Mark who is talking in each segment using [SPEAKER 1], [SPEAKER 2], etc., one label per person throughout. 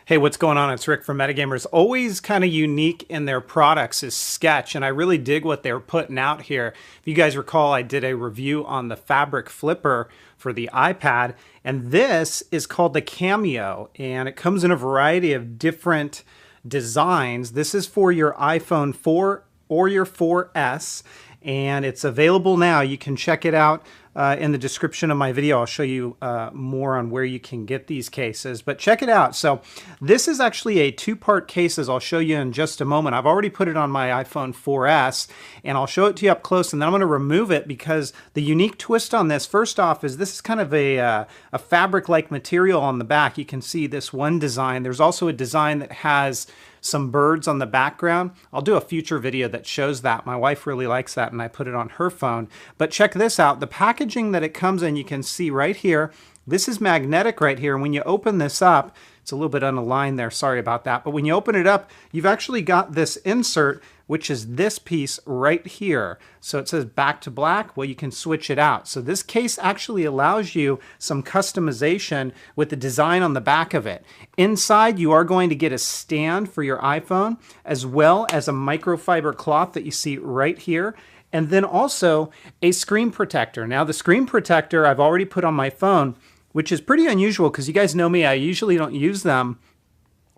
[SPEAKER 1] Hey, what's going on? It's Rick from Metagamers. Always kind of unique in their products is Skech, and I really dig what they're putting out here. If you guys recall, I did a review on the fabric flipper for the iPad, and this is called the Kameo, and it comes in a variety of different designs. This is for your iPhone 4 or your 4S, and it's available now. You can check it out in the description of my video. I'll show you more on where you can get these cases, but check it out. So this is actually a two-part case, as I'll show you in just a moment. I've already put it on my iPhone 4S, and I'll show it to you up close, and then I'm going to remove it because the unique twist on this, first off, is this is kind of a fabric-like material on the back. You can see this one design. There's also a design that has some birds on the background. I'll do a future video that shows that. My wife really likes that, and I put it on her phone. But check this out. The packaging that it comes in, you can see right here, this is magnetic right here. And when you open this up, it's a little bit unaligned there, sorry about that. But when you open it up, you've actually got this insert, which is this piece right here. So it says back to black. Well, you can switch it out. So this case actually allows you some customization with the design on the back of it. Inside, you are going to get a stand for your iPhone, as well as a microfiber cloth that you see right here. And then also a screen protector. Now the screen protector I've already put on my phone, which is pretty unusual because you guys know me, I usually don't use them.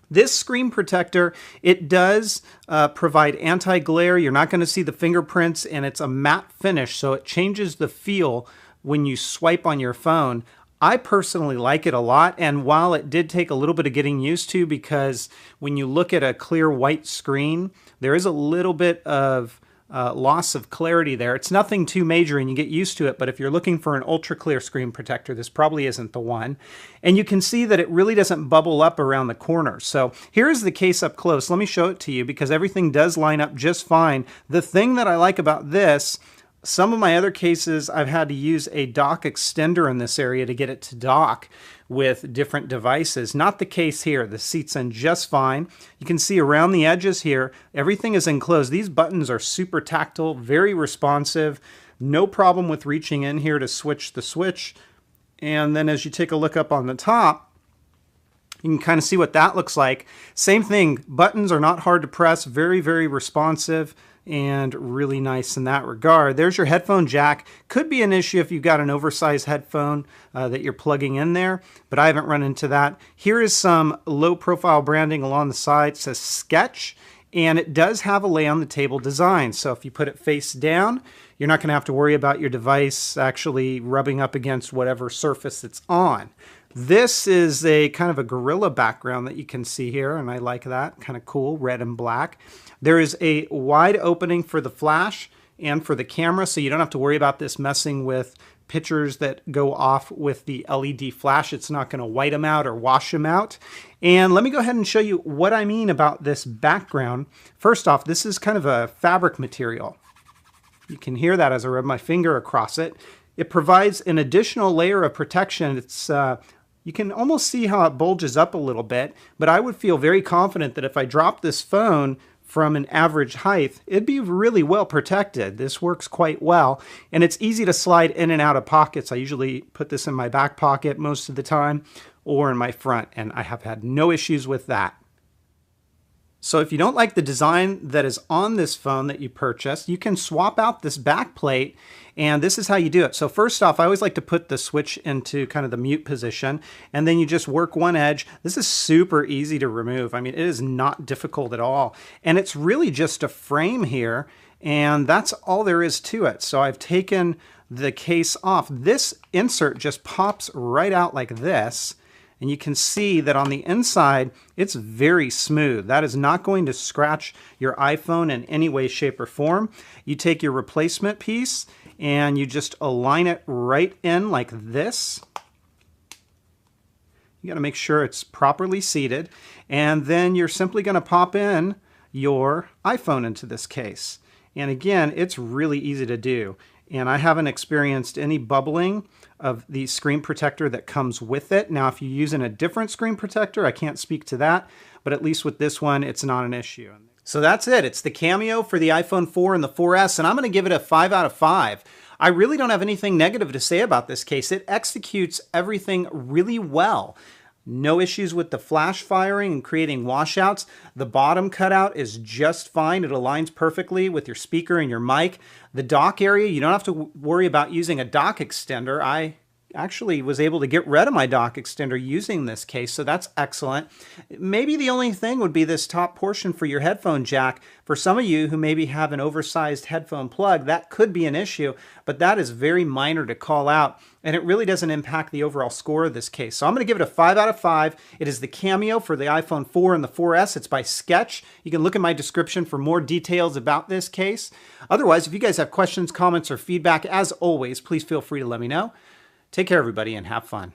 [SPEAKER 1] This screen protector, it does provide anti-glare. You're not going to see the fingerprints, and it's a matte finish, so it changes the feel when you swipe on your phone. I personally like it a lot, and while it did take a little bit of getting used to, because when you look at a clear white screen, there is a little bit of loss of clarity there. It's nothing too major and you get used to it, but if you're looking for an ultra clear screen protector, this probably isn't the one. And you can see that it really doesn't bubble up around the corners. So here's the case up close. Let me show it to you because everything does line up just fine. The thing that I like about this, some of my other cases, I've had to use a dock extender in this area to get it to dock with different devices. Not the case here. The seat's in just fine. You can see around the edges here, everything is enclosed. These buttons are super tactile, very responsive. No problem with reaching in here to switch the switch. And then as you take a look up on the top, you can kind of see what that looks like. Same thing, buttons are not hard to press, very, very responsive, and really nice in that regard. There's your headphone jack. Could be an issue if you've got an oversized headphone that you're plugging in there, but I haven't run into that. Here is some low profile branding along the side. It says Skech, and it does have a lay on the table design. So if you put it face down, you're not going to have to worry about your device actually rubbing up against whatever surface it's on. This is a kind of a gorilla background that you can see here, and I like that. Kind of cool, red and black. There is a wide opening for the flash and for the camera, so you don't have to worry about this messing with pictures that go off with the LED flash. It's not going to white them out or wash them out. And let me go ahead and show you what I mean about this background. First off, this is kind of a fabric material. You can hear that as I rub my finger across it. It provides an additional layer of protection. It's you can almost see how it bulges up a little bit, but I would feel very confident that if I drop this phone from an average height, it'd be really well protected. This works quite well, and it's easy to slide in and out of pockets. I usually put this in my back pocket most of the time or in my front, and I have had no issues with that. So if you don't like the design that is on this phone that you purchased, you can swap out this back plate, and this is how you do it. So first off, I always like to put the switch into kind of the mute position, and then you just work one edge. This is super easy to remove. I mean, it is not difficult at all. And it's really just a frame here, and that's all there is to it. So I've taken the case off. This insert just pops right out like this. And you can see that on the inside, it's very smooth. That is not going to scratch your iPhone in any way, shape, or form. You take your replacement piece and you just align it right in like this. You got to make sure it's properly seated. And then you're simply going to pop in your iPhone into this case. And again, it's really easy to do. And I haven't experienced any bubbling of the screen protector that comes with it. Now, if you're using a different screen protector, I can't speak to that, but at least with this one, it's not an issue. So that's it. It's the Kameo for the iPhone 4 and the 4S, and I'm going to give it a 5 out of 5. I really don't have anything negative to say about this case. It executes everything really well. No issues with the flash firing and creating washouts. The bottom cutout is just fine. It aligns perfectly with your speaker and your mic. The dock area, you don't have to worry about using a dock extender. I actually was able to get rid of my dock extender using this case, so that's excellent. Maybe the only thing would be this top portion for your headphone jack. For some of you who maybe have an oversized headphone plug, that could be an issue, but that is very minor to call out, and it really doesn't impact the overall score of this case. So I'm going to give it a 5 out of 5. It is the Kameo for the iPhone 4 and the 4S. It's by Skech. You can look in my description for more details about this case. Otherwise, if you guys have questions, comments, or feedback, as always, please feel free to let me know. Take care, everybody, and have fun.